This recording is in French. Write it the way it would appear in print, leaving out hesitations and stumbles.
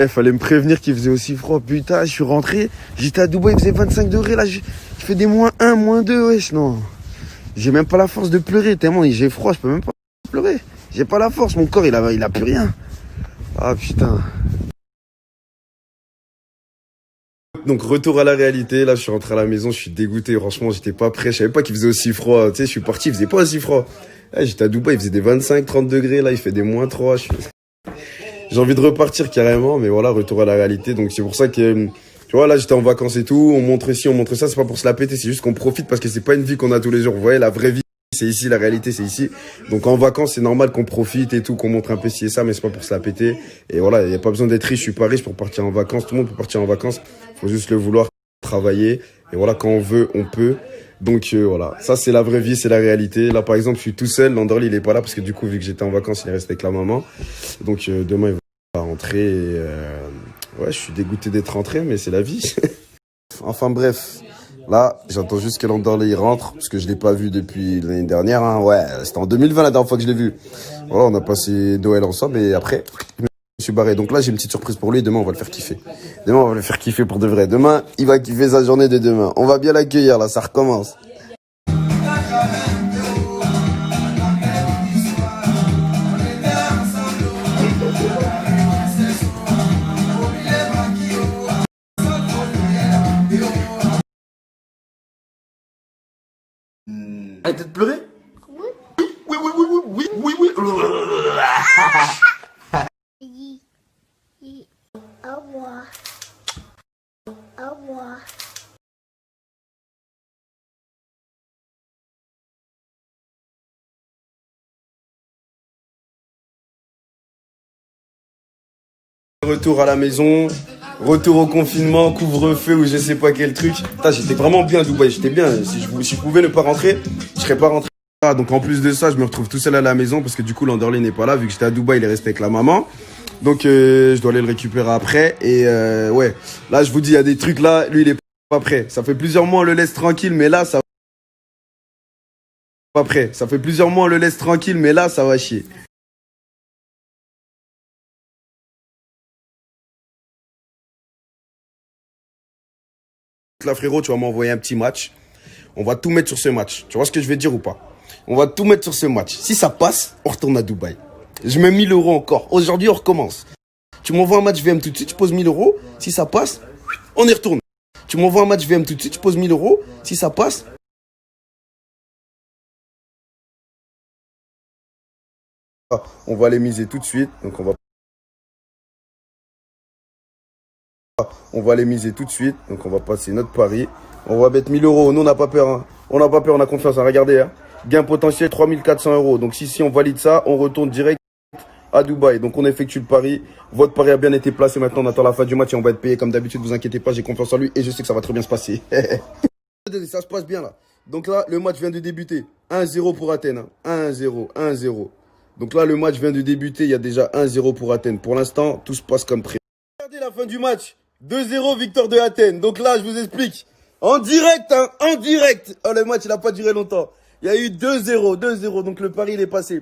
Fallait me prévenir qu'il faisait aussi froid. Putain, je suis rentré. J'étais à Dubaï, il faisait 25 degrés. Là, je fais des -1, -2. Wesh, non. J'ai même pas la force de pleurer. Tellement j'ai froid, je peux même pas pleurer. J'ai pas la force. Mon corps, il a plus rien. Ah, putain. Donc, retour à la réalité. Là, je suis rentré à la maison. Je suis dégoûté. Franchement, j'étais pas prêt. Je savais pas qu'il faisait aussi froid. Tu sais, je suis parti, il faisait pas aussi froid. J'étais à Dubaï, il faisait des 25, 30 degrés. Là, il fait des -3. J'ai envie de repartir carrément, mais voilà, retour à la réalité. Donc c'est pour ça que, tu vois, là j'étais en vacances et tout, on montre ci, on montre ça, c'est pas pour se la péter, c'est juste qu'on profite parce que c'est pas une vie qu'on a tous les jours. Vous voyez, la vraie vie, c'est ici, la réalité, c'est ici. Donc en vacances, c'est normal qu'on profite et tout, qu'on montre un peu ci et ça, mais c'est pas pour se la péter. Et voilà, il y a pas besoin d'être riche, je suis pas riche pour partir en vacances, tout le monde peut partir en vacances, faut juste le vouloir, travailler. Et voilà, quand on veut, on peut. Donc voilà, ça c'est la vraie vie, c'est la réalité. Là par exemple, je suis tout seul, Landorly il est pas là parce que du coup vu que j'étais en vacances, il est resté avec la maman. Donc demain il va rentrer et ouais, je suis dégoûté d'être rentré mais c'est la vie. Enfin bref, là, j'attends juste que Landorly rentre parce que je l'ai pas vu depuis l'année dernière hein. Ouais, c'était en 2020 la dernière fois que je l'ai vu. Voilà, on a passé Noël ensemble et après je suis barré. Donc là, j'ai une petite surprise pour lui. Demain, on va le faire kiffer. Demain, on va le faire kiffer pour de vrai. Demain, il va kiffer sa journée de demain. On va bien l'accueillir, là. Ça recommence. Arrêtez de pleurer. Oui. Oui, oui, oui, oui, oui, oui, oui. Au revoir. Au revoir. Retour à la maison, retour au confinement, couvre-feu ou je sais pas quel truc. Putain, j'étais vraiment bien à Dubaï, j'étais bien. Si je pouvais ne pas rentrer, je serais pas rentré. Ah, donc en plus de ça, je me retrouve tout seul à la maison parce que du coup, Landorly n'est pas là. Vu que j'étais à Dubaï, il est resté avec la maman. Donc je dois aller le récupérer après. Et ouais, là je vous dis, il y a des trucs là, lui il est pas prêt. Ça fait plusieurs mois on le laisse tranquille, mais là ça pas prêt. Ça fait plusieurs mois on le laisse tranquille, mais là ça va chier. Là frérot, tu vas m'envoyer un petit match. On va tout mettre sur ce match. Tu vois ce que je vais dire ou pas? On va tout mettre sur ce match. Si ça passe, on retourne à Dubaï. Je mets 1000 € encore. Aujourd'hui, on recommence. Tu m'envoies un match VM tout de suite, tu poses 1000 €. Si ça passe, on y retourne. Tu m'envoies un match VM tout de suite, tu poses 1000 €. Si ça passe, on va les miser tout de suite. Donc on va les miser tout de suite. Donc on va passer notre pari. On va mettre 1000 €. Nous, on n'a pas peur. Hein. On n'a pas peur, on a confiance. Hein. Regardez. Hein. Gain potentiel 3400 €. Donc si on valide ça, on retourne direct à Dubaï. Donc on effectue le pari. Votre pari a bien été placé. Maintenant, on attend la fin du match et on va être payé comme d'habitude. Vous inquiétez pas, j'ai confiance en lui et je sais que ça va très bien se passer. Ça se passe bien là. Donc là, le match vient de débuter. 1-0 pour Athènes. Hein. 1-0, 1-0. Donc là, le match vient de débuter. Il y a déjà 1-0 pour Athènes. Pour l'instant, tout se passe comme prévu. Regardez la fin du match. 2-0 victoire de Athènes. Donc là, je vous explique. En direct, hein, en direct. Oh, le match, il n'a pas duré longtemps. Il y a eu 2-0, 2-0. Donc le pari, il est passé.